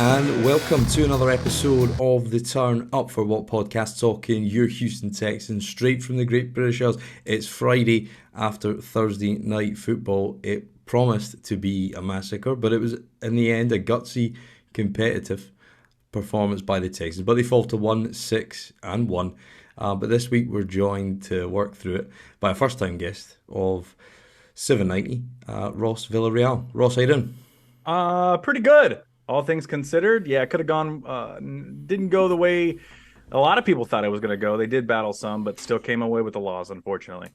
And welcome to another episode of the Turn Up for What podcast, talking your Houston Texans straight from the Great British Isles. It's Friday after Thursday night football. It promised to be a massacre, but it was in the end a gutsy, competitive performance by the Texans. But they fall to 1-6-1. But this week we're joined to work through it by a first-time guest of 790, Ross Villarreal. Ross, how you doing? Pretty good. All things considered, yeah, it could have gone, didn't go the way a lot of people thought it was going to go. They did battle some, but still came away with the loss, unfortunately.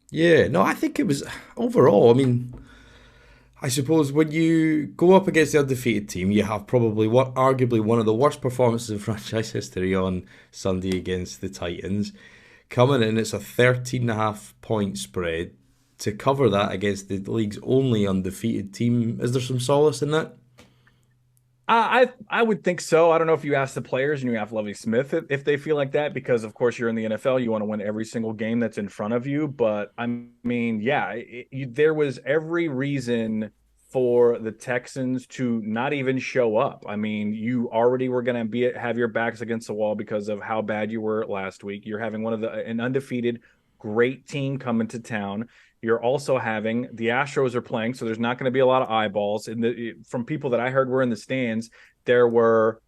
Yeah, no, I think it was overall. I mean, I suppose when you go up against the undefeated team, you have probably arguably one of the worst performances in franchise history on Sunday against the Titans. Coming in, it's a 13.5 point spread. To cover that against the league's only undefeated team, is there some solace in that? I would think so. I don't know if you ask the players and you ask Lovie Smith if they feel like that, because of course you're in the NFL, you want to win every single game that's in front of you. But I mean, yeah, there was every reason for the Texans to not even show up. I mean, you already were going to have your backs against the wall because of how bad you were last week. You're having an undefeated great team coming to town. You're also having the Astros are playing, so there's not going to be a lot of eyeballs. From people that I heard were in the stands, there were,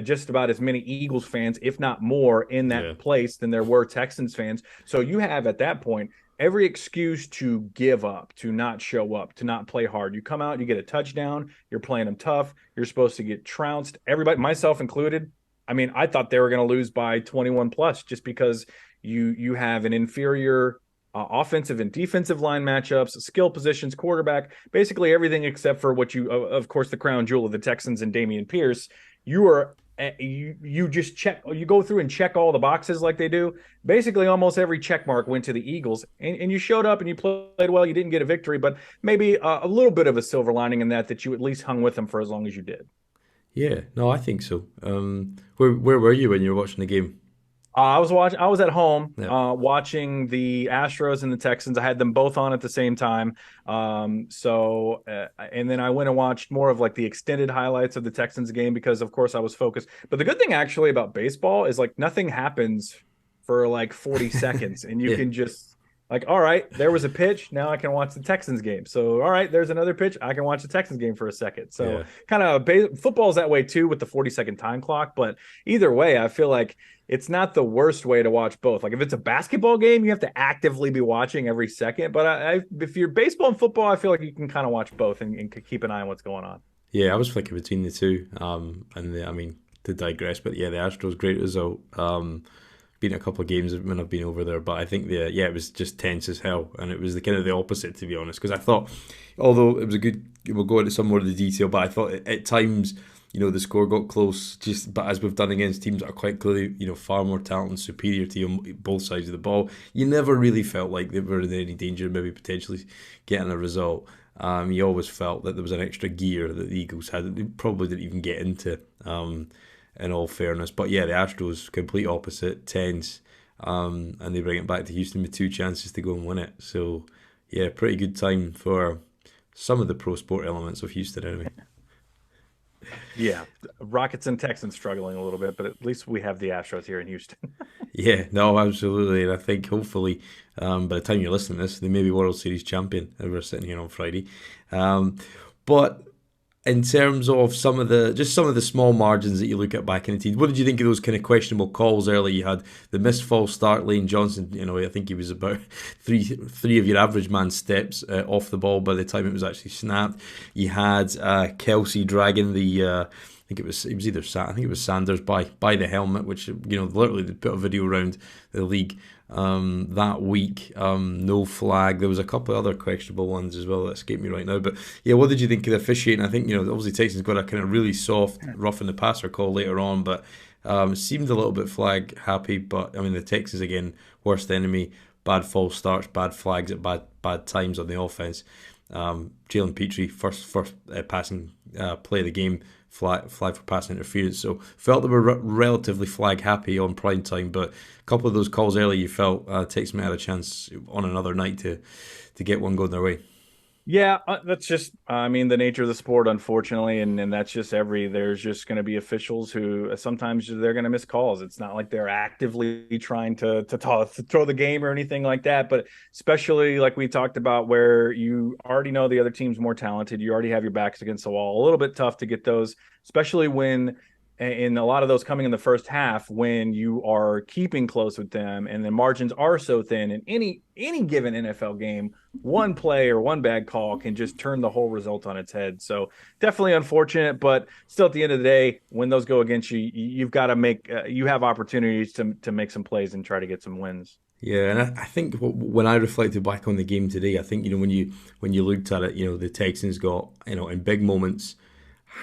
just about as many Eagles fans, if not more, in that place than there were Texans fans. So you have at that point every excuse to give up, to not show up, to not play hard. You come out, you get a touchdown, you're playing them tough. You're supposed to get trounced. Everybody, myself included. I mean, I thought they were going to lose by 21 plus just because you have an inferior offensive and defensive line matchups, skill positions, quarterback, basically everything except for of course, the crown jewel of the Texans and Dameon Pierce. You just check, you go through and check all the boxes like they do. Basically, almost every check mark went to the Eagles, and you showed up and you played well. You didn't get a victory, but maybe a little bit of a silver lining in that you at least hung with them for as long as you did. Yeah, no, I think so. Where were you when you were watching the game? I was at home Yeah. watching the Astros and the Texans. I had them both on at the same time. And then I went and watched more of like the extended highlights of the Texans game because, of course, I was focused. But the good thing actually about baseball is like nothing happens for like 40 seconds, and you Yeah. can just like, all right, there was a pitch. Now I can watch the Texans game. So, all right, there's another pitch. I can watch the Texans game for a second. So, kind of football's that way too with the 40-second time clock. But either way, I feel like it's not the worst way to watch both. Like if it's a basketball game, you have to actively be watching every second. But if you're baseball and football, I feel like you can kind of watch both and keep an eye on what's going on. Yeah, I was flicking between the two. To digress, but yeah, the Astros great result. Been a couple of games when I've been over there, but I think it was just tense as hell, and it was the kind of the opposite, to be honest. Because I thought, although it was a good, we'll go into some more of the detail, but I thought at times, the score got close. But as we've done against teams that are quite clearly, far more talented and superior to you on both sides of the ball, you never really felt like they were in any danger of maybe potentially getting a result. You always felt that there was an extra gear that the Eagles had that they probably didn't even get into. In all fairness, but yeah, the Astros complete opposite, tense, and they bring it back to Houston with two chances to go and win it. So yeah, pretty good time for some of the pro sport elements of Houston anyway. Yeah, Rockets and Texans struggling a little bit, but at least we have the Astros here in Houston. Yeah, no, absolutely, and I think hopefully by the time you're listening to this, they may be World Series champion. And we're sitting here on Friday, but in terms of some of the small margins that you look at back in the team, what did you think of those kind of questionable calls early? You had the missed false start, Lane Johnson. I think he was about three of your average man steps off the ball by the time it was actually snapped. You had Kelsey dragging the. I think it was Sanders by the helmet, which literally they put a video around the league that week. No flag. There was a couple of other questionable ones as well that escape me right now. But yeah, what did you think of the officiating? I think obviously Texans got a kind of really soft rough in the passer call later on, but seemed a little bit flag happy. But I mean the Texans again, worst enemy, bad false starts, bad flags at bad times on the offense. Jalen Petrie first passing play of the game. Flag for passing interference, so felt they were relatively flag happy on prime time, but a couple of those calls early you felt Texas might have a chance on another night to get one going their way. Yeah, that's just, I mean, the nature of the sport, unfortunately, and that's just there's just going to be officials who sometimes they're going to miss calls. It's not like they're actively trying to throw the game or anything like that, but especially like we talked about, where you already know the other team's more talented, you already have your backs against the wall. A little bit tough to get those, especially when in a lot of those coming in the first half when you are keeping close with them and the margins are so thin in any given NFL game, one play or one bad call can just turn the whole result on its head. So definitely unfortunate, but still at the end of the day, when those go against you, you've got to make you have opportunities to make some plays and try to get some wins. Yeah, and I think when I reflected back on the game today, I think when you looked at it, the Texans got in big moments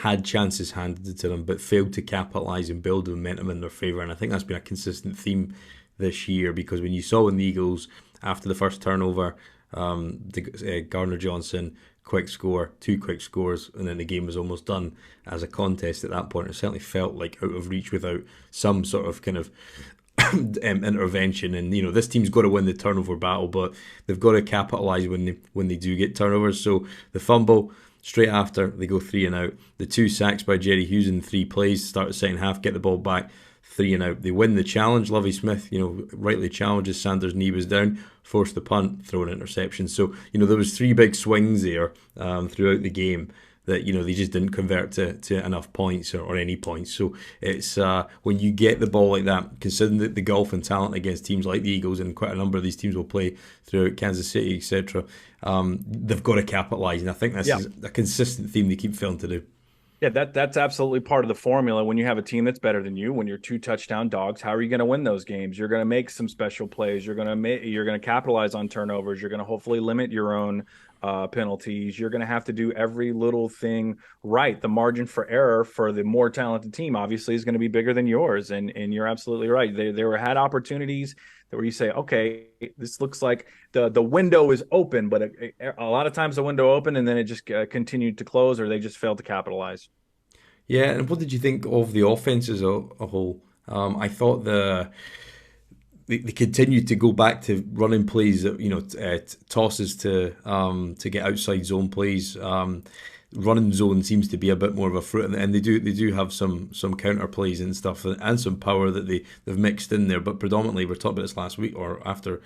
had chances handed to them, but failed to capitalize and build momentum in their favor. And I think that's been a consistent theme this year because when you saw in the Eagles after the first turnover, Gardner Johnson quick score, two quick scores, and then the game was almost done as a contest at that point. It certainly felt like out of reach without some sort of kind of intervention. And this team's got to win the turnover battle, but they've got to capitalise when they do get turnovers. So the fumble straight after they go 3-and-out, the two sacks by Jerry Hughes in 3 plays, start the second half, get the ball back, 3-and-out. They win the challenge. Lovie Smith, rightly challenges Sanders' knee was down, forced the punt, throw an interception. So there was 3 big swings there throughout the game that they just didn't convert to enough points or any points. So it's when you get the ball like that, considering the golf and talent against teams like the Eagles, and quite a number of these teams will play throughout Kansas City, etc. They've got to capitalise, and I think this Yeah. is a consistent theme they keep failing to do. Yeah, that's absolutely part of the formula. When you have a team that's better than you, when you're two touchdown dogs, how are you going to win those games? You're going to make some special plays. You're going to capitalize on turnovers. You're going to hopefully limit your own penalties. You're going to have to do every little thing right. The margin for error for the more talented team obviously is going to be bigger than yours, and you're absolutely right. There were had opportunities where you say, okay, this looks like the window is open, but a lot of times the window opened and then it just continued to close, or they just failed to capitalize. Yeah, and what did you think of the offense as a whole? I thought they continued to go back to running plays that tosses to get outside zone plays. Running zone seems to be a bit more of a fruit, and they do have some counter plays and stuff and some power that they've mixed in there. But predominantly, we were talking about this last week or after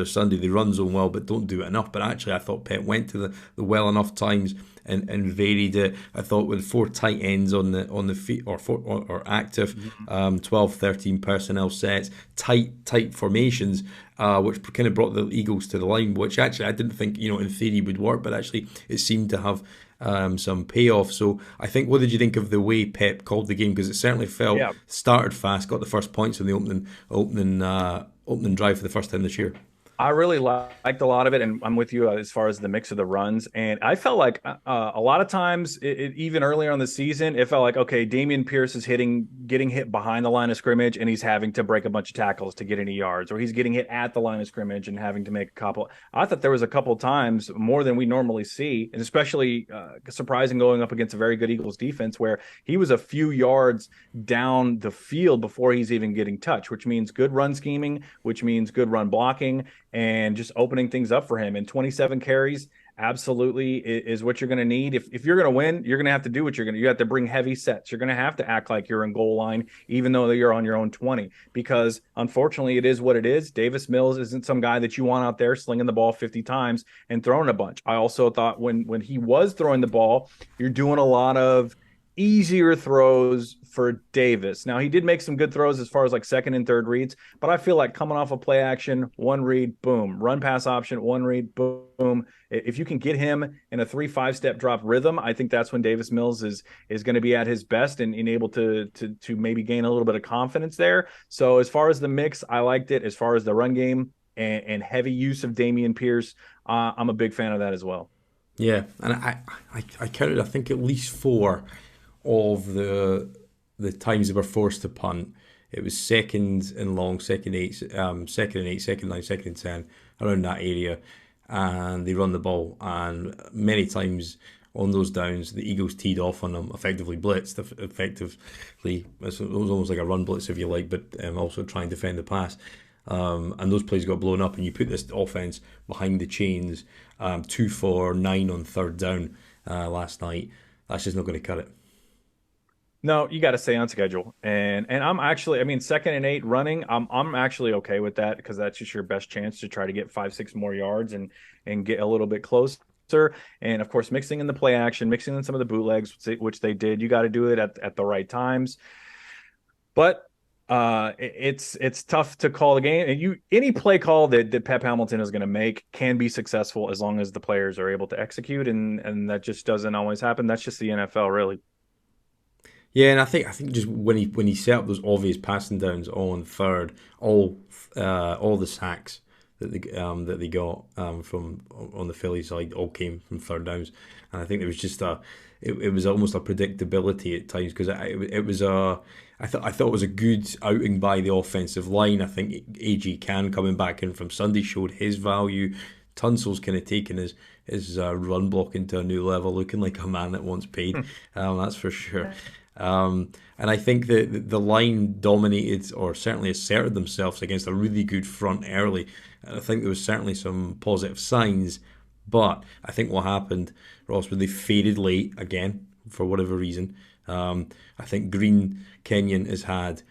Sunday, they run zone well, but don't do it enough. But actually, I thought Pep went to the well enough times and varied it. I thought with 4 tight ends on the feet or active, Mhm. 12, 13 personnel sets, tight formations, which kind of brought the Eagles to the line, which actually I didn't think in theory would work, but actually it seemed to have some payoff. So I think, what did you think of the way Pep called the game? Because it certainly felt Yeah, started fast, got the first points in the opening drive for the first time this year. I really liked a lot of it, and I'm with you as far as the mix of the runs. And I felt like a lot of times, even earlier on the season, it felt like, okay, Damian Pierce is getting hit behind the line of scrimmage, and he's having to break a bunch of tackles to get any yards, or he's getting hit at the line of scrimmage and having to make a couple. I thought there was a couple times more than we normally see, and especially surprising going up against a very good Eagles defense, where he was a few yards down the field before he's even getting touched, which means good run scheming, which means good run blocking and just opening things up for him. And 27 carries absolutely is what you're going to need. If you're going to win, you're going to have to do what you have to bring heavy sets. You're going to have to act like you're in goal line, even though you're on your own 20, because unfortunately it is what it is. Davis Mills isn't some guy that you want out there slinging the ball 50 times and throwing a bunch. I also thought when he was throwing the ball, you're doing a lot of easier throws for Davis. Now, he did make some good throws as far as like second and third reads, but I feel like coming off a play action, one read, boom, run pass option, one read, boom. If you can get him in a 3-5 step drop rhythm, I think that's when Davis Mills is going to be at his best and able to maybe gain a little bit of confidence there. So as far as the mix, I liked it. As far as the run game and heavy use of Damian Pierce, I'm a big fan of that as well. Yeah, and I counted, I think, at least four of the times they were forced to punt. It was second and long, second eight, second and eight, second nine, second and 10, around that area, and they run the ball. And many times on those downs, the Eagles teed off on them, effectively blitzed, effectively. It was almost like a run blitz, if you like, but also try and defend the pass. and those plays got blown up, and you put this offense behind the chains, 2 for 9 on third down last night. That's just not going to cut it. No, you got to stay on schedule. And I'm actually, I mean, 2nd and 8 running, I'm actually okay with that because that's just your best chance to try to get 5, 6 more yards and get a little bit closer. And of course, mixing in the play action, mixing in some of the bootlegs, which they did. You got to do it at the right times. But it's tough to call the game. And any play call that Pep Hamilton is going to make can be successful as long as the players are able to execute, and that just doesn't always happen. That's just the NFL, really. Yeah, and I think just when he set up those obvious passing downs all on third, all the sacks that they got from on the Philly side all came from third downs, and I think it was just it was almost a predictability at times because it was a I thought it was a good outing by the offensive line. I think AG Can coming back in from Sunday showed his value. Tunsil's kind of taken his run blocking to a new level, looking like a man that wants paid. That's for sure. And I think that the line dominated or certainly asserted themselves against a really good front early. And I think there was certainly some positive signs. But I think what happened, Ross, was they faded late again for whatever reason. I think Green Kenyon has had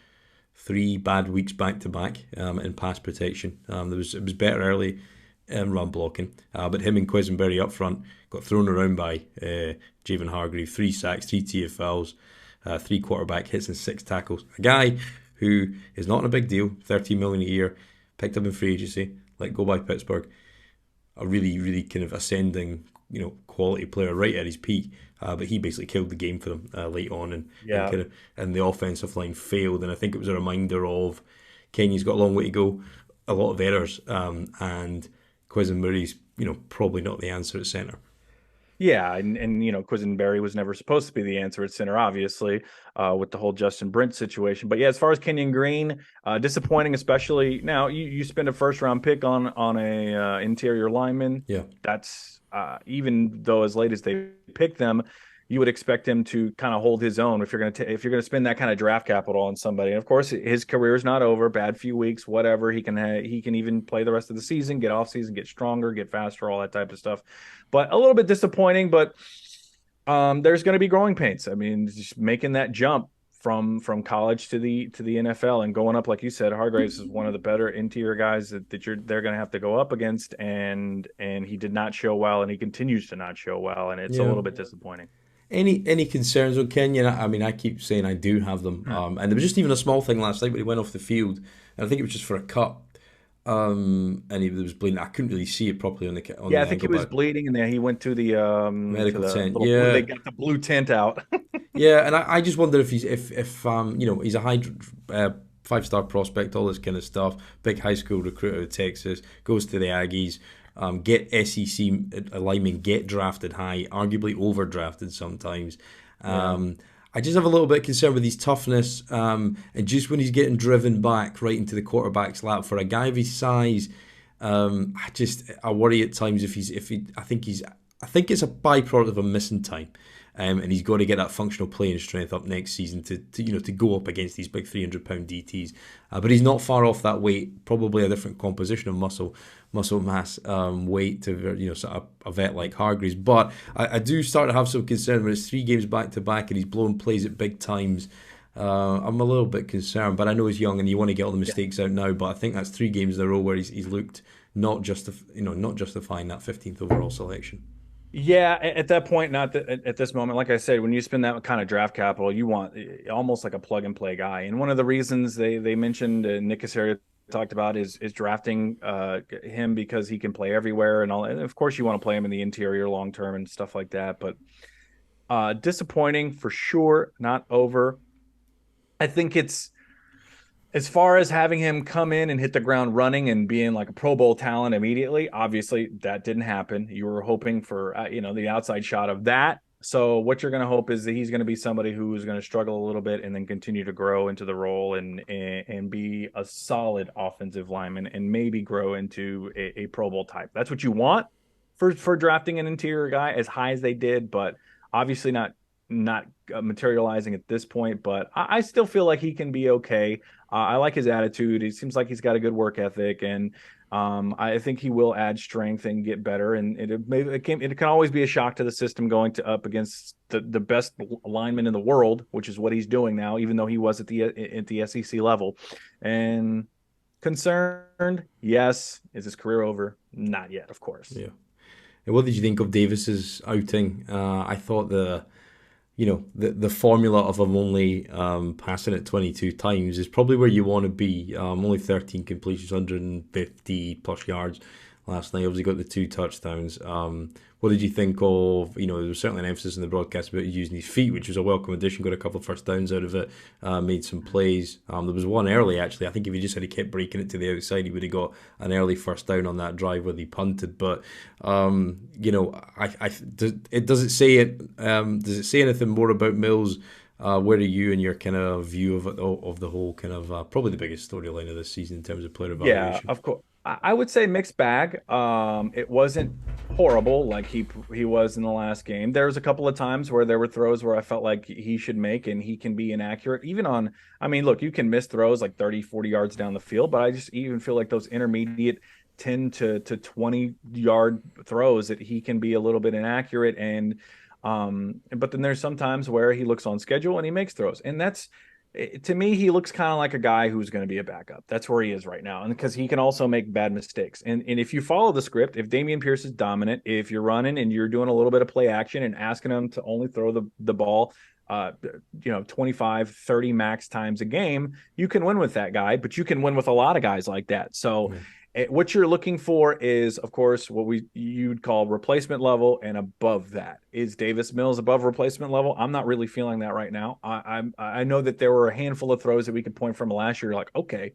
3 bad weeks back to back in pass protection. It was better early in run blocking, but him and Quisenberry up front got thrown around by Javon Hargrave. 3 sacks, 3 TFLs, 3 quarterback hits and 6 tackles. A guy who is not a big deal, 13 million a year, picked up in free agency, let go by Pittsburgh. A really, really kind of ascending, quality player right at his peak. But he basically killed the game for them late on, and Yeah. kind of and the offensive line failed. And I think it was a reminder of Kenya's got a long way to go, a lot of errors, and Quisenberry's probably not the answer at centre. Yeah, and Quisenberry was never supposed to be the answer at center, obviously, with the whole Justin Brent situation. But yeah, as far as Kenyon Green, disappointing, especially now. You spend a first round pick on a interior lineman. Yeah, That's even though as late as they pick them, you would expect him to kind of hold his own if you're gonna spend that kind of draft capital on somebody. And of course, his career is not over. Bad few weeks, whatever. He can even play the rest of the season, get off season, get stronger, get faster, all that type of stuff. But a little bit disappointing. But there's going to be growing pains. I mean, just making that jump from college to the NFL and going up, like you said, Hargraves is one of the better interior guys that they're going to have to go up against, and he did not show well, and he continues to not show well, and it's a yeah. little bit disappointing. Any concerns with Kenyon? I mean, I keep saying I do have them. And there was just even a small thing last night when he went off the field, and I think it was just for a cut. And he was bleeding. I couldn't really see it properly on Yeah, I the think he ankle, was but bleeding, and then he went to medical the tent. little blue. They Yeah, got the blue tent out. yeah. And I just wonder if if he's a high 5-star prospect, all this kind of stuff. Big high school recruit out of Texas, goes to the Aggies. Get SEC linemen get drafted high, arguably overdrafted sometimes. Yeah. I just have a little bit of concern with his toughness, and just when he's getting driven back right into the quarterback's lap for a guy of his size, I worry at times if he I think it's a byproduct of him missing time. And he's got to get that functional playing strength up next season to go up against these big 300-pound DTs. But he's not far off that weight. Probably a different composition of muscle mass, weight to sort of a vet like Hargreaves. But I do start to have some concern when it's 3 games back to back and he's blowing plays at big times. I'm a little bit concerned, but I know he's young and you want to get all the mistakes out now. But I think that's 3 games in a row where he's looked not justifying that 15th overall selection. Yeah, at that point, not that at this moment, like I said, when you spend that kind of draft capital, you want almost like a plug and play guy. And one of the reasons they mentioned Nick Casario talked about is drafting him because he can play everywhere and all. And of course, you want to play him in the interior long term and stuff like that. But disappointing for sure, not over. I think it's as far as having him come in and hit the ground running and being like a Pro Bowl talent immediately, obviously that didn't happen. You were hoping for the outside shot of that. So what you're going to hope is that he's going to be somebody who is going to struggle a little bit and then continue to grow into the role and be a solid offensive lineman and maybe grow into a Pro Bowl type. That's what you want for drafting an interior guy as high as they did, but obviously not not materializing at this point, but I still feel like he can be okay. I like his attitude. He seems like he's got a good work ethic, and I think he will add strength and get better. And it can always be a shock to the system going to up against the best lineman in the world, which is what he's doing now, even though he was at the SEC level. And concerned, yes. Is his career over? Not yet, of course. Yeah. And what did you think of Davis's outing? I thought the formula of him only passing it 22 times is probably where you want to be. Only 13 completions, 150 plus yards last night. Obviously got the 2 touchdowns. What did you think of, there was certainly an emphasis in the broadcast about using his feet, which was a welcome addition, got a couple of first downs out of it, made some plays. There was one early, actually. I think if he just had kept breaking it to the outside, he would have got an early first down on that drive where he punted. But, does it say does it say anything more about Mills? Where are you in your kind of view of the whole kind of probably the biggest storyline of this season in terms of player Yeah, evaluation? of course. I would say mixed bag. It wasn't horrible like he was in the last game. There was a couple of times where there were throws where I felt like he should make and he can be inaccurate. Even on, I mean, look, you can miss throws like 30, 40 yards down the field, but I just even feel like those intermediate 10 to 20 yard throws that he can be a little bit inaccurate. And but then there's sometimes where he looks on schedule and he makes throws. And that's to me, he looks kind of like a guy who's going to be a backup. That's where he is right now. And because he can also make bad mistakes. And if you follow the script, if Dameon Pierce is dominant, if you're running and you're doing a little bit of play action and asking him to only throw the ball, 25, 30 max times a game, you can win with that guy, but you can win with a lot of guys like that. So Yeah. what you're looking for is, of course, what you'd call replacement level, and above that is Davis Mills above replacement level. I'm not really feeling that right now. I know that there were a handful of throws that we could point from last year. You're like, okay,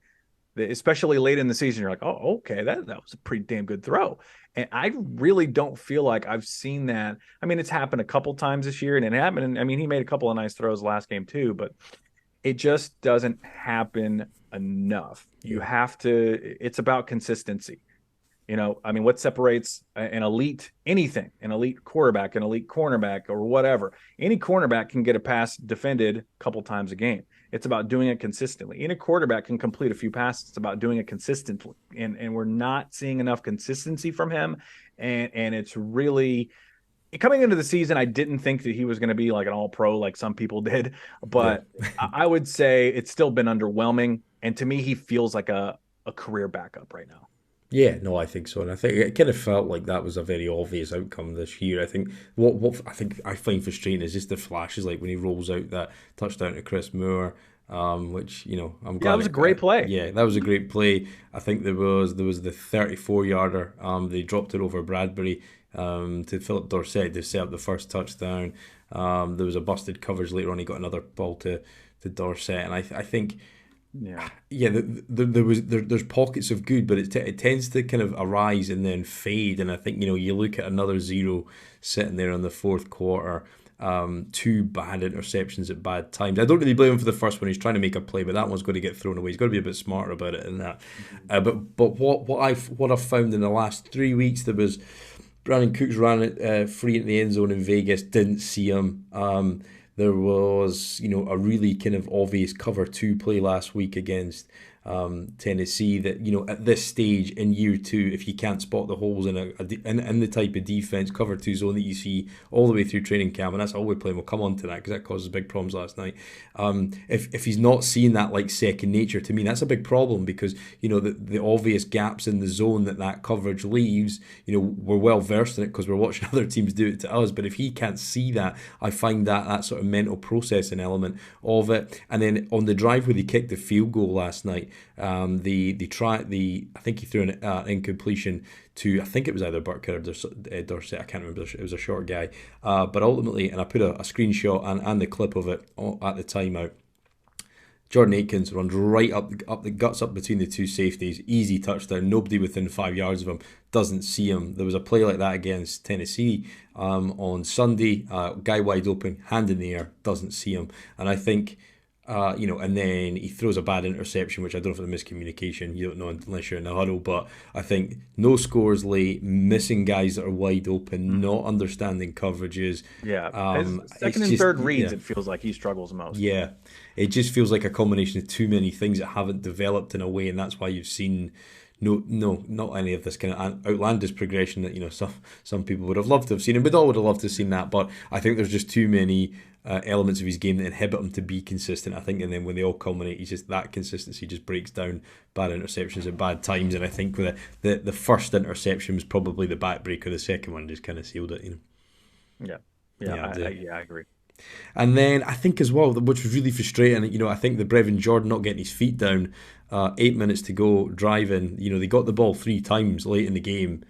especially late in the season, you're like, oh, okay, that was a pretty damn good throw. And I really don't feel like I've seen that. I mean, it's happened a couple times this year, and it happened. And I mean, he made a couple of nice throws last game too, but it just doesn't happen enough. You Yeah. have to, it's about consistency. I mean, what separates an elite anything, an elite quarterback, an elite cornerback, or whatever? Any cornerback can get a pass defended a couple times a game. It's about doing it consistently. Any quarterback can complete a few passes. It's about doing it consistently. And we're not seeing enough consistency from him. And it's really coming into the season, I didn't think that he was going to be like an all pro like some people did, Yeah. but I would say it's still been underwhelming. And to me, he feels like a career backup right now. Yeah, no, I think so, and I think it kind of felt like that was a very obvious outcome this year. I think what I think I find frustrating is just the flashes, like when he rolls out that touchdown to Chris Moore, which I'm Yeah, it glad was a great play. yeah, that was a great play. I think there was the 34 yarder. They dropped it over Bradbury to Philip Dorsett to set up the first touchdown. There was a busted coverage later on. He got another ball to Dorsett, and I think Yeah. yeah, there's pockets of good, but it tends to kind of arise and then fade. And I think you look at another zero sitting there in the fourth quarter, two bad interceptions at bad times. I don't really blame him for the first one. He's trying to make a play, but that one's going to get thrown away. He's got to be a bit smarter about it than that. But what I've found in the last 3 weeks, there was Brandon Cooks ran it free in the end zone in Vegas, didn't see him. There was, a really kind of obvious cover two play last week against Tennessee that, at this stage in year two, if you can't spot the holes in the type of defense, cover two zone that you see all the way through training camp, and that's all we're playing. We'll come on to that because that causes big problems last night. If he's not seeing that like second nature, to me, that's a big problem because, the obvious gaps in the zone that coverage leaves, we're well versed in it because we're watching other teams do it to us. But if he can't see that, I find that sort of mental processing element of it. And then on the drive where they kicked the field goal last night, I think he threw an incompletion to, I think it was either Burkhead or Dorsett, I can't remember, it was a short guy, but ultimately, and I put a screenshot and the clip of it at the timeout. Jordan Aikens runs right up the guts up between the two safeties, easy touchdown. Nobody within 5 yards of him, doesn't see him. There was a play like that against Tennessee on Sunday. Guy wide open, hand in the air, doesn't see him. And I think And then he throws a bad interception, which I don't know if it's a miscommunication. You don't know unless you're in the huddle. But I think no scores late, missing guys that are wide open, Mhm. not understanding coverages. Yeah. His It's second and just, third reads, yeah, it feels like he struggles most. yeah. It just feels like a combination of too many things that haven't developed in a way, and that's why you've seen not any of this kind of outlandish progression that some people would have loved to have seen, and we'd all would have loved to have seen that. But I think there's just too many elements of his game that inhibit him to be consistent. I think, and then when they all culminate, he's just that consistency just breaks down. Bad interceptions at bad times, and I think with the first interception was probably the backbreaker. The second one just kind of sealed it. Yeah. Yeah. Yeah, I agree. and then I think as well, which was really frustrating, I think the Brevin Jordan not getting his feet down, 8 minutes to go, driving, they got the ball three times late in the game,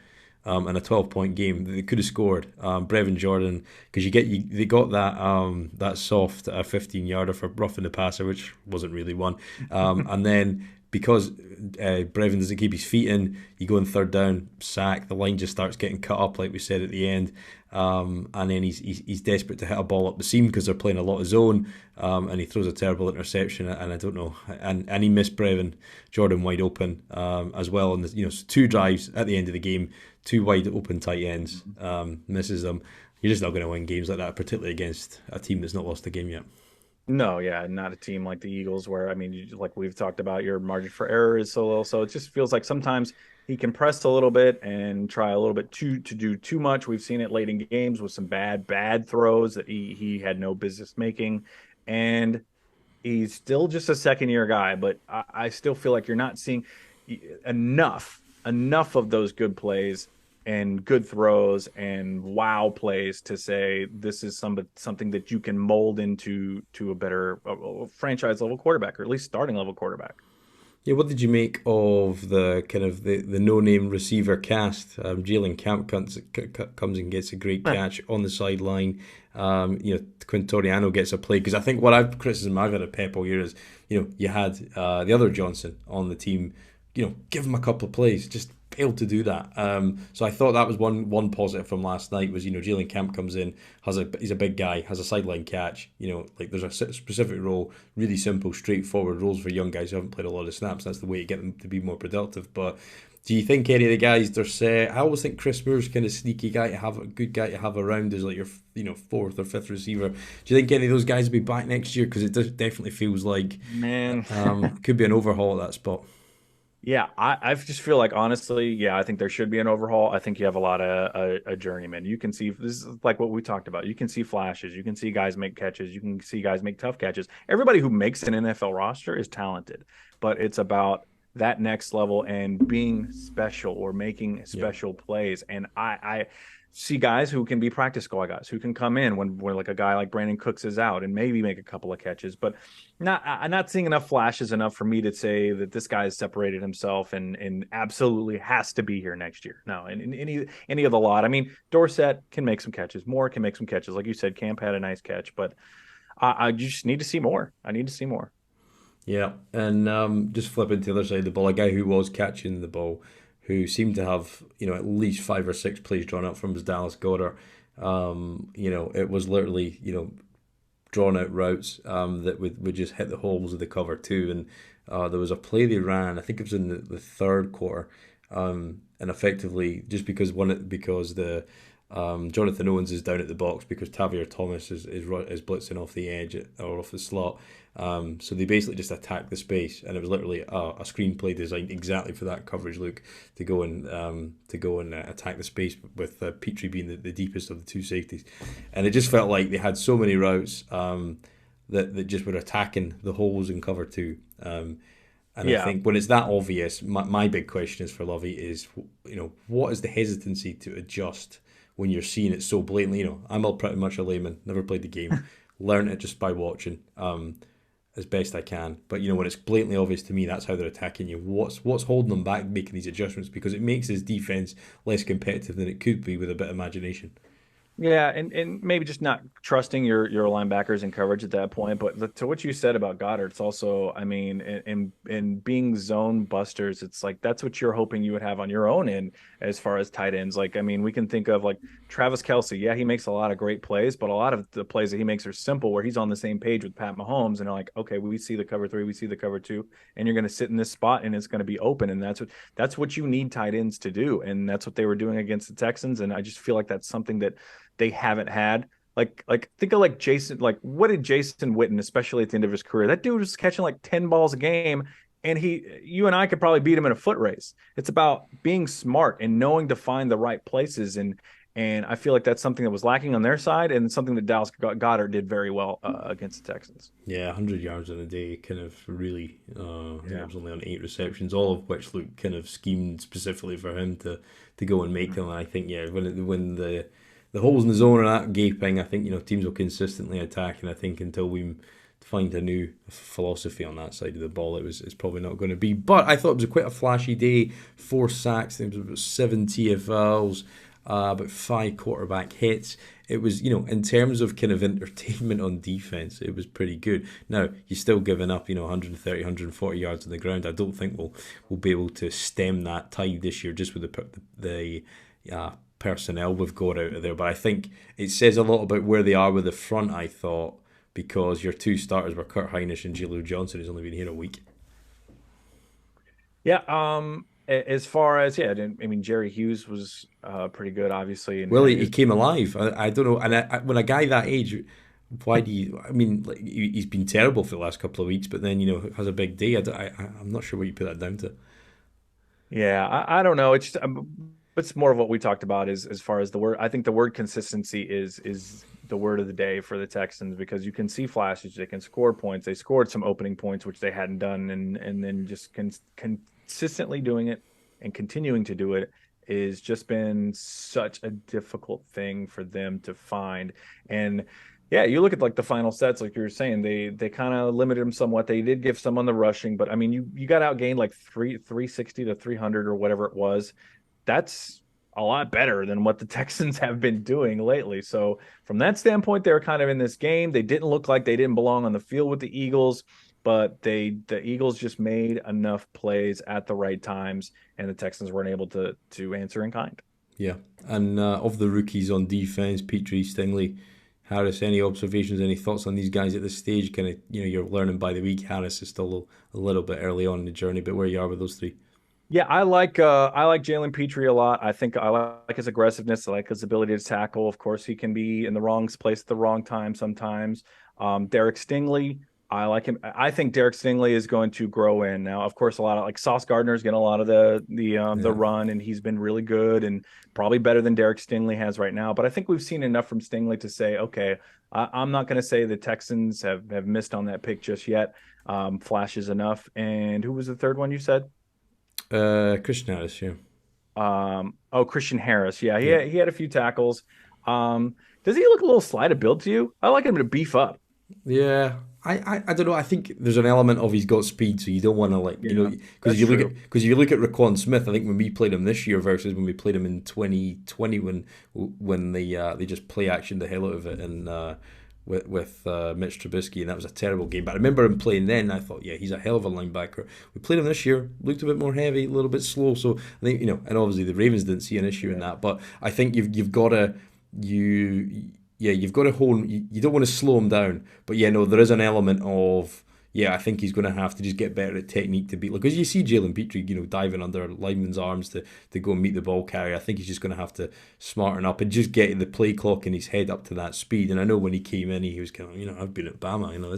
in a 12-point game. They could have scored. Brevin Jordan, because they got that soft 15-yarder for roughing the passer, which wasn't really one. And then because Brevin doesn't keep his feet in, you go in third down, sack, the line just starts getting cut up, like we said at the end. And then he's desperate to hit a ball up the seam because they're playing a lot of zone, and he throws a terrible interception, and I don't know, and he missed Brevin Jordan wide open, as well. And so two drives at the end of the game, two wide open tight ends, misses them. You're just not going to win games like that, particularly against a team that's not lost a game yet. No, yeah, not a team like the Eagles, where I mean, like we've talked about, your margin for error is so low. So it just feels like sometimes he can press a little bit and try a little bit to do too much. We've seen it late in games with some bad throws that he had no business making, and he's still just a second year guy. But I still feel like you're not seeing enough of those good plays and good throws and wow plays to say this is something that you can mold into a better franchise level quarterback, or at least starting level quarterback. Yeah, what did you make of the kind of the no name receiver cast? Jalen Camp comes and gets a great catch on the sideline. Quintoriano gets a play, because I think what I've criticism I've had of Pep all year is, you had the other Johnson on the team, give him a couple of plays, just failed to do that. So I thought that was one positive from last night was, Jalen Camp comes in, he's a big guy, has a sideline catch, like there's a specific role, really simple, straightforward roles for young guys who haven't played a lot of snaps. That's the way to get them to be more productive. But do you think any of the guys they're set? I always think Chris Moore's kind of sneaky guy to have, a good guy to have around as like your fourth or fifth receiver. Do you think any of those guys will be back next year? Because it definitely feels like Man, could be an overhaul at that spot. yeah, I just feel like honestly, yeah, I think there should be an overhaul. I think you have a lot of a journeyman. You can see this is like what we talked about. You can see flashes. You can see guys make catches. You can see guys make tough catches. Everybody who makes an NFL roster is talented, but it's about that next level and being special or making Yeah. special plays. And I see guys who can be practice squad guys who can come in when like a guy like Brandon Cooks is out and maybe make a couple of catches, but I'm not seeing enough flashes enough for me to say that this guy has separated himself and absolutely has to be here next year. No, and any of the lot. I mean, Dorsett can make some catches. Moore can make some catches. Like you said, Camp had a nice catch, but I just need to see more. I need to see more. Yeah, and just flipping to the other side of the ball, a guy who was catching the ball, who seemed to have at least five or six plays drawn up from his Dallas Goddard. It was literally drawn out routes that would just hit the holes of the cover too. And there was a play they ran, I think it was in the third quarter, and effectively just because the Jonathan Owens is down at the box because Tavier Thomas is blitzing off the edge or off the slot. So they basically just attacked the space, and it was literally a screenplay designed exactly for that coverage look to go and attack the space with Petrie being the deepest of the two safeties, and it just felt like they had so many routes that just were attacking the holes in cover two. And I Yeah, think when it's that obvious, my big question is for Lovey is, what is the hesitancy to adjust when you're seeing it so blatantly? I'm all pretty much a layman, never played the game, learned it just by watching as best I can. But when it's blatantly obvious to me, that's how they're attacking you. What's holding them back making these adjustments? Because it makes his defense less competitive than it could be with a bit of imagination. Yeah, and maybe just not trusting your linebackers in coverage at that point. But to what you said about Goddard, it's also, I mean, in being zone busters, it's like that's what you're hoping you would have on your own end as far as tight ends. Like, I mean, we can think of like Travis Kelce. Yeah, he makes a lot of great plays, but a lot of the plays that he makes are simple, where he's on the same page with Pat Mahomes, and they're like, okay, we see the cover three, we see the cover two, and you're going to sit in this spot, and it's going to be open, and that's what you need tight ends to do, and that's what they were doing against the Texans, and I just feel like that's something that they haven't had. Like think of like Jason, like what did Jason Witten, especially at the end of his career, that dude was catching like 10 balls a game, and you and I could probably beat him in a foot race. It's about being smart and knowing to find the right places, and I feel like that's something that was lacking on their side, and something that Dallas Goddard did very well against the Texans. Yeah, 100 yards in a day, kind of really. I think it Yeah. was only on 8 receptions, all of which looked kind of schemed specifically for him to go and make them. And I think, yeah, when the holes in the zone are that gaping, I think teams will consistently attack. And I think until we find a new philosophy on that side of the ball, it's probably not going to be. But I thought it was quite a flashy day. 4 sacks, I think it was about 7 TFLs, about 5 quarterback hits. It was, in terms of kind of entertainment on defense, it was pretty good. Now, you're still giving up, 130, 140 yards on the ground. I don't think we'll be able to stem that tide this year just with the personnel we've got out of there. But I think it says a lot about where they are with the front, I thought, because your two starters were Kurt Hinish and Jaleel Johnson, who's only been here a week. Yeah. As far as, yeah, I mean, Jerry Hughes was pretty good, obviously, and Well, had he his. came alive. I don't know. And when a guy that age, why do you? I mean, like, he's been terrible for the last couple of weeks, but then has a big day. I'm not sure what you put that down to. Yeah, I don't know. It's more of what we talked about is as far as the word. I think the word consistency is the word of the day for the Texans, because you can see flashes. They can score points. They scored some opening points, which they hadn't done, and then just consistently doing it and continuing to do it is just been such a difficult thing for them to find. And yeah, you look at like the final sets, like you were saying, they kind of limited them somewhat. They did give some on the rushing, but I mean, you got outgained like 360 to 300 or whatever it was. That's a lot better than what the Texans have been doing lately. So from that standpoint, they were kind of in this game. They didn't look like they didn't belong on the field with the Eagles, but the Eagles just made enough plays at the right times, and the Texans weren't able to answer in kind. Yeah, and of the rookies on defense, Petrie, Stingley, Harris. Any observations? Any thoughts on these guys at this stage? Kind of, you're learning by the week. Harris is still a little bit early on in the journey, but where you are with those three? Yeah, I like Jalen Petrie a lot. I think I like his aggressiveness. I like his ability to tackle. Of course, he can be in the wrong place at the wrong time sometimes. Derek Stingley, I like him. I think Derek Stingley is going to grow in now. Of course, a lot of like Sauce Gardner's getting a lot of the Yeah, run, and he's been really good and probably better than Derek Stingley has right now. But I think we've seen enough from Stingley to say, okay, I'm not going to say the Texans have missed on that pick just yet. Flashes enough. And who was the third one you said? Christian Harris. Yeah, Oh, Christian Harris. Yeah, yeah. he had a few tackles. Does he look a little slight of build to you? I like him to beef up. Yeah, I don't know. I think there's an element of he's got speed, so you don't want to Yeah, because that's you look true. at Raquan Smith. I think when we played him this year versus when we played him in 2020, when they just play action the hell out of it, and with Mitch Trubisky, and that was a terrible game. But I remember him playing then. And I thought, yeah, he's a hell of a linebacker. We played him this year, looked a bit more heavy, a little bit slow. So I think and obviously the Ravens didn't see an issue in Yeah. that. But I think you've got to you yeah, you've got to hone. You don't want to slow him down, but yeah, no, there is an element of yeah. I think he's going to have to just get better at technique to beat. Like, because you see Jalen Petrie, diving under linemen's arms to go and meet the ball carrier. I think he's just going to have to smarten up and just get the play clock in his head up to that speed. And I know when he came in, he was kind of I've been at Bama.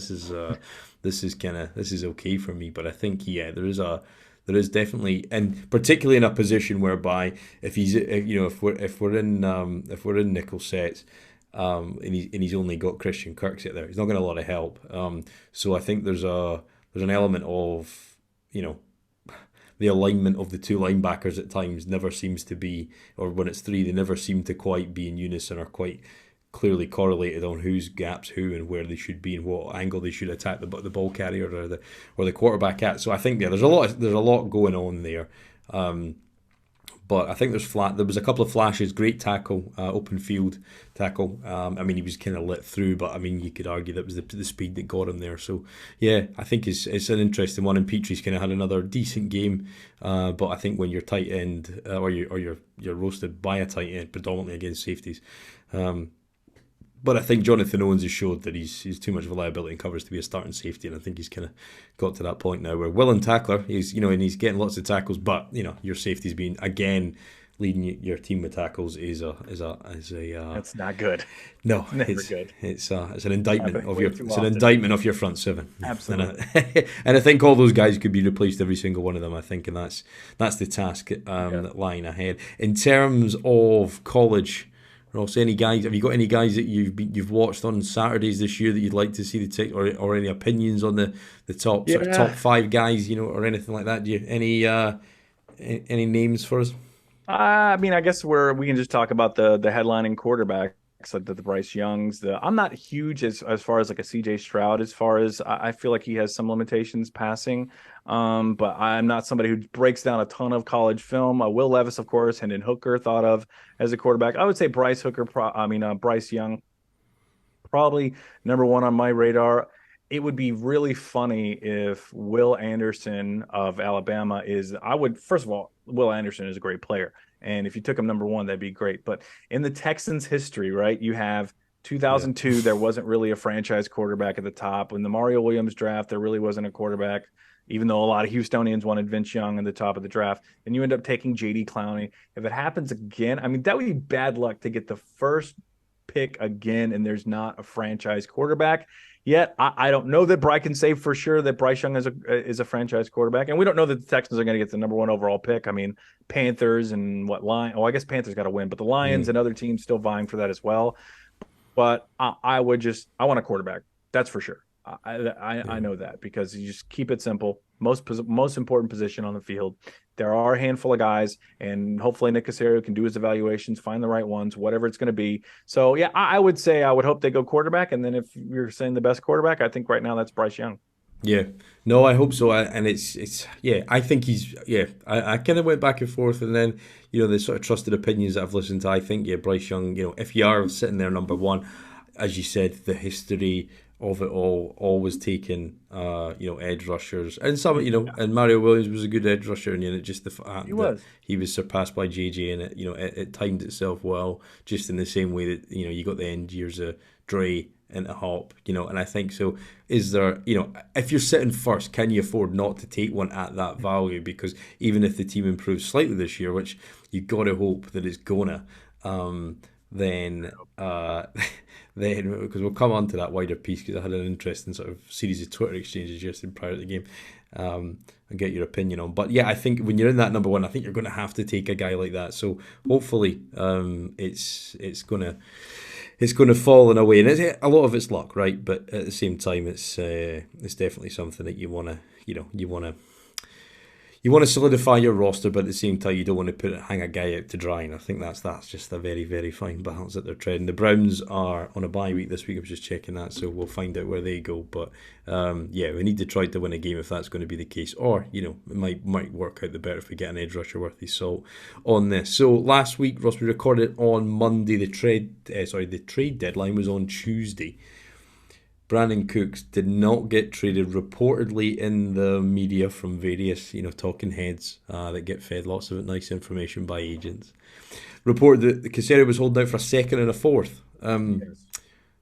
This is okay for me. But I think yeah, there is definitely, and particularly in a position whereby if we're in nickel sets, and he's only got Christian Kirksey there, he's not going to a lot of help. So I think there's an element of the alignment of the two linebackers at times never seems to be, or when it's three, they never seem to quite be in unison or quite clearly correlated on whose gaps who and where they should be and what angle they should attack the ball carrier or the quarterback at. So I think yeah, there's a lot going on there. But I think there was a couple of flashes. Great tackle, open field tackle. I mean, he was kind of let through, but I mean, you could argue that was the speed that got him there. So yeah, I think it's an interesting one. And Petrie's kind of had another decent game, but I think when you're tight end or you're roasted by a tight end, predominantly against safeties. But I think Jonathan Owens has showed that he's too much of a liability in covers to be a starting safety, and I think he's kind of got to that point now where willing tackler, and he's getting lots of tackles, but your safety's been again leading your team with tackles is a That's not good. no, It's never good. it's an indictment Happening of way your too it's an often. indictment of your front seven, and Absolutely. and I think all those guys could be replaced, every single one of them. I think, and that's the task Yeah. that lying ahead in terms of college. Ross, any guys? Have you got any guys that you've watched on Saturdays this year that you'd like to see the tick, or any opinions on the top sort of top Yeah. five guys, or anything like that? Do you any names for us? I mean, I guess we can just talk about the headlining quarterbacks, like the Bryce Youngs. I'm not huge as far as like a CJ Stroud, as far as I feel like he has some limitations passing. But I'm not somebody who breaks down a ton of college film. Will Levis, of course, Hendon Hooker thought of as a quarterback. I would say Bryce Young, probably number one on my radar. It would be really funny if Will Anderson of Alabama first of all, Will Anderson is a great player. And if you took him number one, that'd be great. But in the Texans' history, right, you have Yeah, 2002, there wasn't really a franchise quarterback at the top. When the Mario Williams draft, there really wasn't a quarterback, even though a lot of Houstonians wanted Vince Young at the top of the draft. Then you end up taking JD Clowney. If it happens again, I mean, that would be bad luck to get the first pick again and there's not a franchise quarterback yet. I don't know that I can say for sure that Bryce Young is a franchise quarterback, and we don't know that the Texans are going to get the number one overall pick. I mean, Panthers and what Lion? Oh, I guess Panthers got to win, but the Lions mm, and other teams still vying for that as well. But I want a quarterback. That's for sure. I yeah, know that because you just keep it simple. Most important position on the field. There are a handful of guys, and hopefully Nick Casario can do his evaluations, find the right ones, whatever it's going to be. So yeah, I would say I would hope they go quarterback, and then if you're saying the best quarterback, I think right now that's Bryce Young. yeah. No, I hope so. And it's yeah. I think he's yeah. I kind of went back and forth, and then the sort of trusted opinions that I've listened to. I think yeah, Bryce Young. If you are sitting there number one, as you said, the history of it all, always taking edge rushers, and and Mario Williams was a good edge rusher, and just the He fact that was. he was surpassed by JJ, and it timed itself well, just in the same way that you got the end years of Dre into Hop, and I think so. Is there, if you're sitting first, can you afford not to take one at that value? Because even if the team improves slightly this year, which you got to hope that it's gonna, then then because we'll come on to that wider piece, because I had an interesting sort of series of Twitter exchanges just prior to the game, and get your opinion on. But yeah, I think when you're in that number one, I think you're going to have to take a guy like that. So hopefully, it's going to fall in a way, and a lot of it's luck, right? But at the same time, it's definitely something that you want to solidify your roster, but at the same time, you don't want to hang a guy out to dry. And I think that's just a very, very fine balance that they're treading. The Browns are on a bye week this week. I was just checking that, so we'll find out where they go. But yeah, we need Detroit to win a game if that's going to be the case. Or it might work out the better if we get an edge rusher worth his salt on this. So last week, Ross, we recorded on Monday. The trade deadline was on Tuesday. Brandon Cooks did not get traded, reportedly in the media from various, talking heads that get fed lots of nice information by agents. Reported that the Casario was holding out for a second and a fourth. Yes.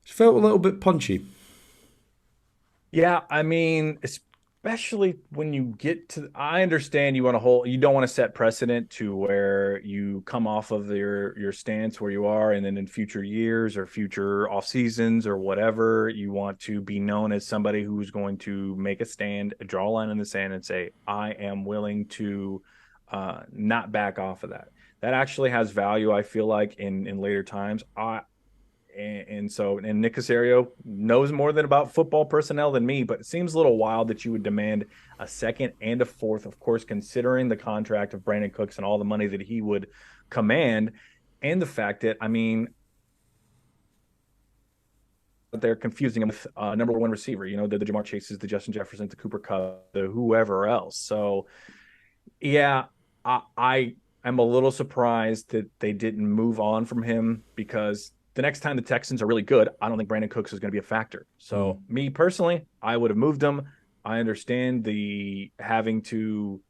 Felt a little bit punchy. Yeah, I mean, especially when you get to, I understand you don't want to set precedent to where you come off of your stance where you are, and then in future years or future off seasons or whatever, you want to be known as somebody who's going to make a stand, draw a line in the sand, and say, I am willing to not back off of that. That actually has value, I feel like, in later times. And Nick Casario knows more than about football personnel than me, but it seems a little wild that you would demand a second and a fourth, of course, considering the contract of Brandon Cooks and all the money that he would command, and the fact that, I mean, they're confusing him with number one receiver, the Jamar Chases, the Justin Jeffersons, the Cooper Kupp, the whoever else. So yeah, I I'm a little surprised that they didn't move on from him because the next time the Texans are really good, I don't think Brandon Cooks is going to be a factor. Mm. So, me personally, I would have moved him. I understand the having to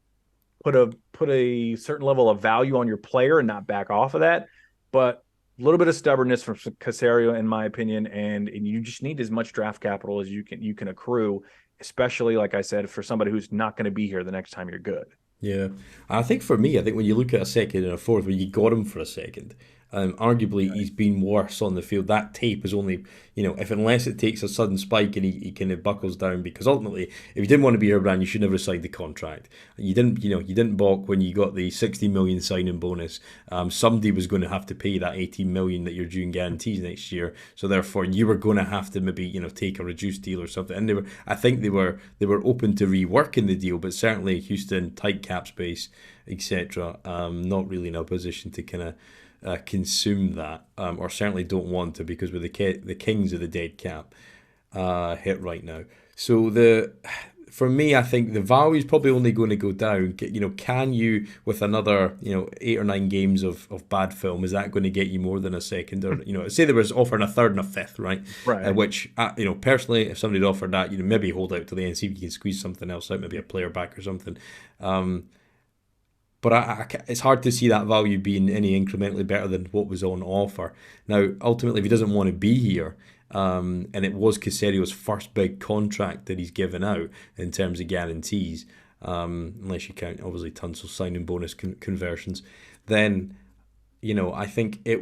put a certain level of value on your player and not back off of that, but a little bit of stubbornness from Casario, in my opinion, and you just need as much draft capital as you can accrue, especially like I said, for somebody who's not going to be here the next time you're good. Yeah, I think for me, I think when you look at a second and a fourth, when you got him for a second, arguably he's been worse on the field. That tape is only, if unless it takes a sudden spike and he kind of buckles down, because ultimately, if you didn't want to be here, Brand, you should never signed the contract. You didn't balk when you got the 60 million signing bonus. Somebody was going to have to pay that 18 million that you're due in guarantees next year. So therefore, you were going to have to maybe take a reduced deal or something. And I think they were open to reworking the deal, but certainly Houston tight cap space, etc. Not really in a position to kind of consume that, or certainly don't want to, because we're the kings of the dead cap hit right now. So for me, I think the value is probably only going to go down. Can you, with another 8 or 9 games of bad film, is that going to get you more than a second? Or say there was offering a third and a fifth, right? Right. Which personally, if somebody'd offered that, maybe hold out till the end, see if you can squeeze something else out, maybe a player back or something. But it's hard to see that value being any incrementally better than what was on offer. Now, ultimately, if he doesn't want to be here, and it was Casario's first big contract that he's given out in terms of guarantees, unless you count obviously Tunsil's signing bonus conversions, then I think it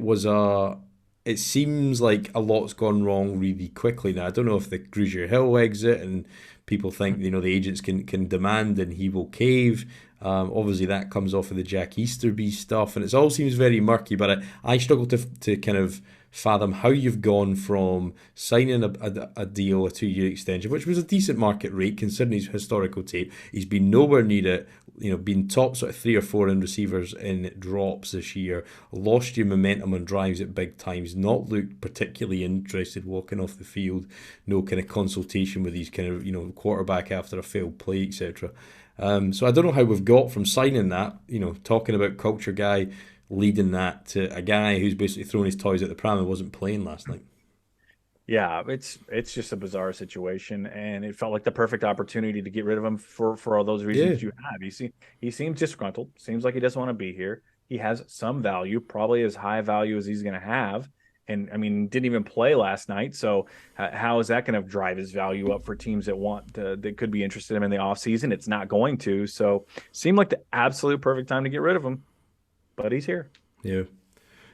seems like a lot's gone wrong really quickly. Now, I don't know if the Grugier Hill exit and people think the agents can demand and he will cave. Obviously, that comes off of the Jack Easterby stuff, and it all seems very murky. But I struggle to kind of fathom how you've gone from signing a deal, a 2-year extension, which was a decent market rate considering his historical tape. He's been nowhere near it. Been top sort of 3 or 4 in receivers in drops this year. Lost your momentum on drives at big times. Not looked particularly interested walking off the field. No kind of consultation with his kind of quarterback after a failed play, etc. So I don't know how we've got from signing that, talking about culture guy, leading that to a guy who's basically throwing his toys at the pram and wasn't playing last night. Yeah, it's just a bizarre situation, and it felt like the perfect opportunity to get rid of him for all those Yeah, reasons you have. He seems disgruntled. Seems like he doesn't want to be here. He has some value, probably as high value as he's going to have. And I mean, didn't even play last night. So how is that going to drive his value up for teams that could be interested in him in the offseason? It's not going to. So seemed like the absolute perfect time to get rid of him, but he's here. yeah.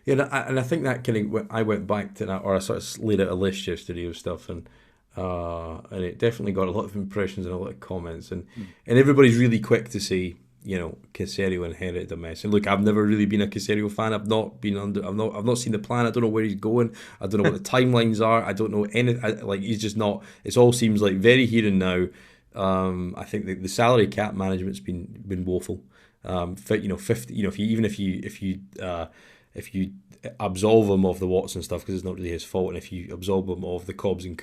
Yeah, and I think that kind of I went back to that, or I sort of laid out a list yesterday of stuff, and it definitely got a lot of impressions and a lot of comments, and everybody's really quick to say, Caserio inherited a mess. And look, I've never really been a Caserio fan. I've not seen the plan. I don't know where he's going. I don't know what the timelines are. I don't know like he's just not. It all seems like very here and now. I think the salary cap management's been woeful. 50. If you absolve him of the Watson stuff because it's not really his fault, and if you absolve him of the Cobbs and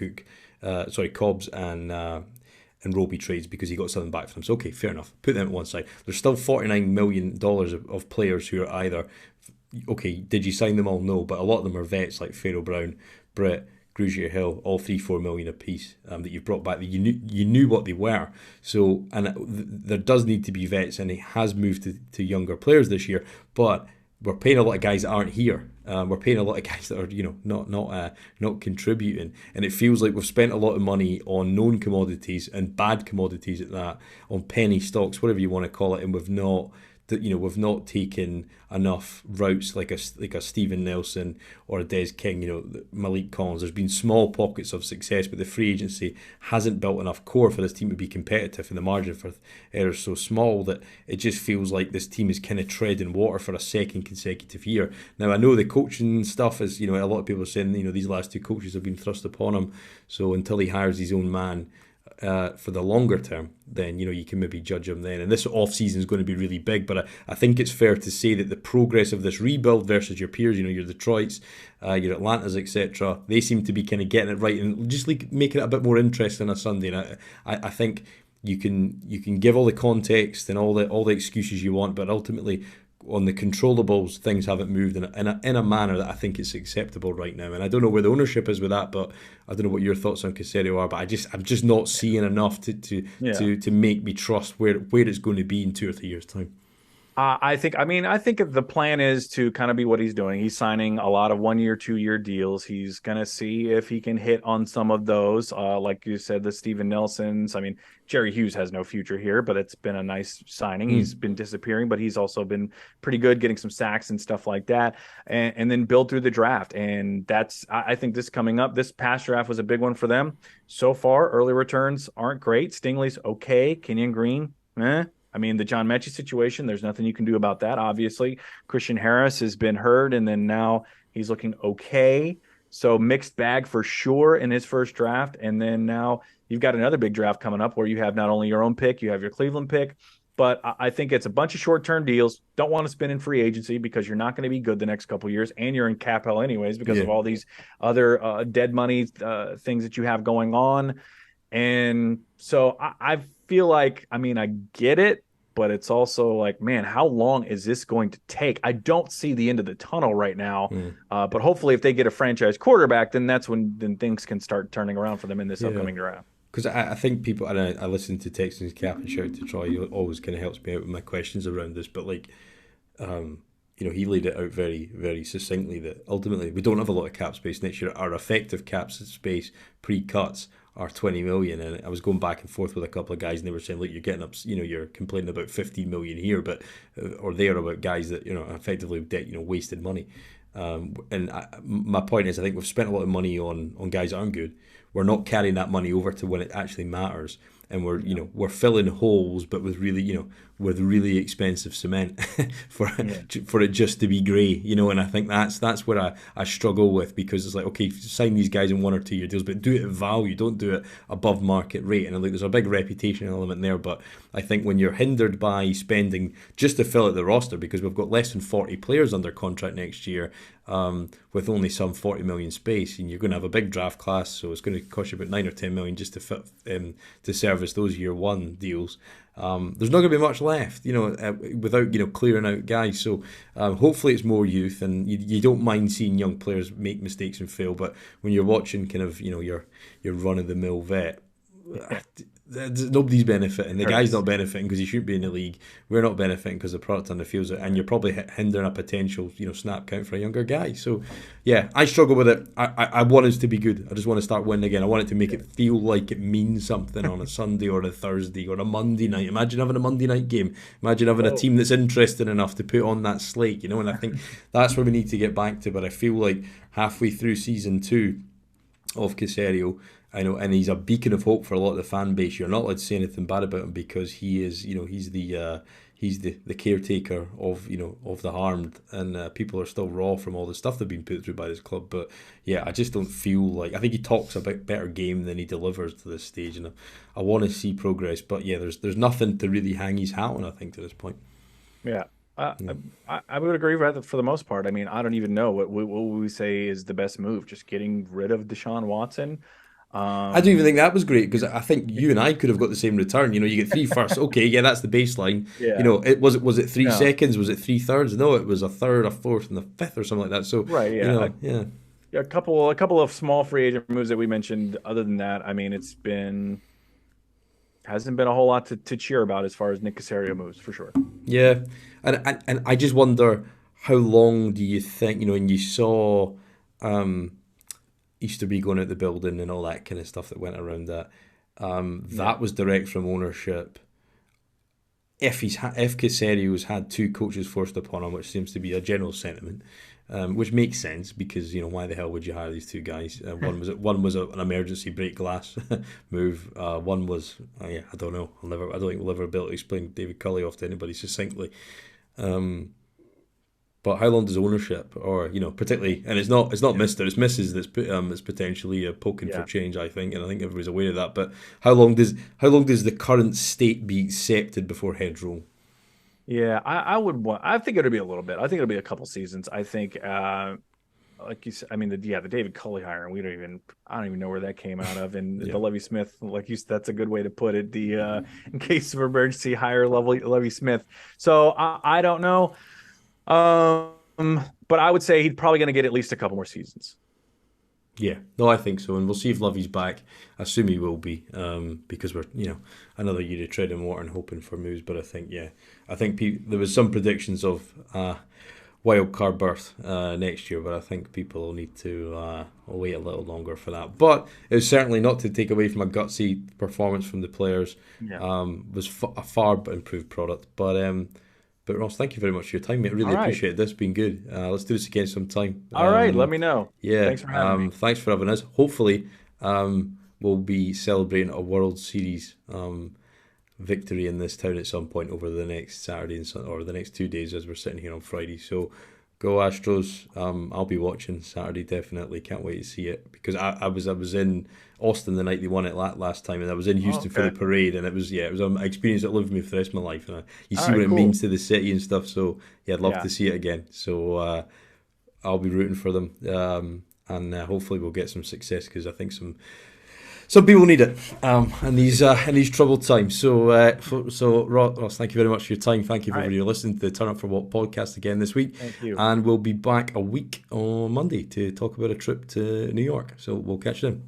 Roby trades because he got something back from them, so okay, fair enough. Put them at one side. There's still $49 million of players who are either okay. Did you sign them all? No, but a lot of them are vets like Pharaoh Brown, Britt, Grugier Hill, all 3-4 million apiece that you've brought back. That you knew what they were. So there does need to be vets, and he has moved to younger players this year, but we're paying a lot of guys that aren't here. We're paying a lot of guys that are not contributing, and it feels like we've spent a lot of money on known commodities and bad commodities at that, on penny stocks, whatever you want to call it, and we've not taken enough routes like a Steven Nelson or a Des King, Malik Collins. There's been small pockets of success, but the free agency hasn't built enough core for this team to be competitive, and the margin for error is so small that it just feels like this team is kind of treading water for a second consecutive year. Now, I know the coaching stuff is, a lot of people are saying, these last 2 coaches have been thrust upon him, so until he hires his own man, for the longer term, then you can maybe judge him then. And this off season is going to be really big, but I think it's fair to say that the progress of this rebuild versus your peers, your Detroits, your Atlantas, etc., they seem to be kind of getting it right and just like making it a bit more interesting on a Sunday. And I think you can give all the context and all the excuses you want, but ultimately, on the controllables, things haven't moved in a manner that I think it's acceptable right now. And I don't know where the ownership is with that, but I don't know what your thoughts on Caserio are. But I'm just not seeing enough Yeah. to make me trust where it's going to be in 2 or 3 years' time. I think the plan is to kind of be what he's doing. He's signing a lot of 1 year, 2 year deals. He's going to see if he can hit on some of those. Like you said, the Steven Nelsons. I mean, Jerry Hughes has no future here, but it's been a nice signing. He's Mm. been disappearing, but he's also been pretty good getting some sacks and stuff like that. And then build through the draft. And I think this coming up, this past draft was a big one for them. So far, early returns aren't great. Stingley's okay. Kenyon Green, I mean, the John Mechie situation, there's nothing you can do about that, obviously. Christian Harris has been hurt, and then now he's looking okay. So mixed bag for sure in his first draft. And then now you've got another big draft coming up where you have not only your own pick, you have your Cleveland pick. But I think it's a bunch of short-term deals. Don't want to spend in free agency because you're not going to be good the next couple of years, and you're in cap hell anyways because Yeah. of all these other dead money things that you have going on. And so I feel like, I mean, I get it, but it's also like, man, how long is this going to take? I don't see the end of the tunnel right now. Mm. But hopefully, if they get a franchise quarterback, then that's when then things can start turning around for them in this Yeah. upcoming draft. Because I think people, and I listen to Texans Cap and shout to Troy, he always kind of helps me out with my questions around this, but like, he laid it out very, very succinctly that ultimately we don't have a lot of cap space next year. Our effective cap space pre-cuts are 20 million, and I was going back and forth with a couple of guys, and they were saying, "Look, you're getting up, you're complaining about 15 million here, but or there about guys that effectively wasted money." My point is, I think we've spent a lot of money on guys that aren't good. We're not carrying that money over to when it actually matters, and we're filling holes, but with really expensive cement for Yeah. for it just to be grey, And I think that's where I struggle with, because it's like, okay, sign these guys in 1 or 2 year deals, but do it at value, don't do it above market rate. And I think there's a big reputation element there, but I think when you're hindered by spending just to fill out the roster, because we've got less than 40 players under contract next year, with only some 40 million space, and you're going to have a big draft class, so it's going to cost you about 9 or 10 million just to fit to service those year one deals. There's not going to be much left, without clearing out guys. So hopefully it's more youth, and you don't mind seeing young players make mistakes and fail. But when you're watching kind of your run of the mill vet, nobody's benefiting. The guy's not benefiting because he shouldn't be in the league. We're not benefiting because the product on the field's it, and you're probably hindering a potential snap count for a younger guy. So yeah, I struggle with it. I want us to be good. I just want to start winning again. I want it to make it feel like it means something on a Sunday or a Thursday or a Monday night. Imagine having a Monday night game. Imagine having a team that's interested enough to put on that slate. And I think that's where we need to get back to. But I feel like halfway through season 2 of Caserio, I know, and he's a beacon of hope for a lot of the fan base. You're not allowed to say anything bad about him because he is, he's the caretaker of the harmed, and people are still raw from all the stuff they've been put through by this club. But yeah, I just don't feel like, I think he talks about better game than he delivers to this stage, and I want to see progress. But yeah, there's nothing to really hang his hat on, I think, to this point. Yeah. Yeah. I would agree for the most part. I mean, I don't even know what would we say is the best move. Just getting rid of Deshaun Watson. I don't even Um, think that was great, because I think you and I could have got the same return. You get three firsts. Okay, yeah, that's the baseline. yeah. Was it 3 No. seconds? Was it 3 thirds? No, it was a third, a fourth, and a fifth, or something like that. So Right. Yeah. yeah, A couple of small free agent moves that we mentioned. Other than that, I mean, hasn't been a whole lot to cheer about as far as Nick Casario moves for sure. yeah, and I just wonder, how long do you think, when you saw Easterby going out the building and all that kind of stuff that went around that, Yeah. that was direct from ownership. If Caserio's had two coaches forced upon him, which seems to be a general sentiment, which makes sense, because why the hell would you hire these two guys? One was an emergency break glass move. One was, yeah, I don't know. I don't think we'll ever be able to explain David Culley off to anybody succinctly. Um, but how long does ownership, or particularly, and it's not Mister, it's Mrs. that's potentially poking for Yeah. change, I think, and I think everybody's aware of that. But how long does the current state be accepted before heads roll? Yeah. I would want. I think it'll be a little bit. I think it'll be a couple seasons. I think. Like you said, I mean, the David Culley hire, I don't even know where that came out of, and Yeah. the Levy Smith, like you said, that's a good way to put it. The in case of emergency, hire Levy Smith. So I don't know. But I would say he's probably going to get at least a couple more seasons. Yeah, no, I think so, and we'll see if Lovey's back. I assume he will be, because we're another year of treading water and hoping for moves. But I think there was some predictions of wild card berth next year, but I think people will need to wait a little longer for that. But it was certainly not to take away from a gutsy performance from the players. Yeah. Was a far improved product, but Ross, thank you very much for your time, mate. I All really right. appreciate it. This has been good. Let's do this again sometime. All right. Let me know. Yeah, Thanks for having me. thanks for having us. Hopefully, we'll be celebrating a World Series victory in this town at some point over the next Saturday or the next 2 days as we're sitting here on Friday. So go Astros. I'll be watching Saturday definitely. Can't wait to see it because I was in Austin the night they won it last time, and I was in Oh, Houston for the okay. parade, and it was an experience that lived with me for the rest of my life. And you All see what right. it Cool. means to the city and stuff. So yeah, I'd love Yeah. to see it again. So I'll be rooting for them, and hopefully we'll get some success because I think some people need it in these troubled times. So, Ross, thank you very much for your time. Thank you All for right. listening to the Turn Up for What podcast again this week. Thank you. And we'll be back a week on Monday to talk about a trip to New York. So we'll catch you then.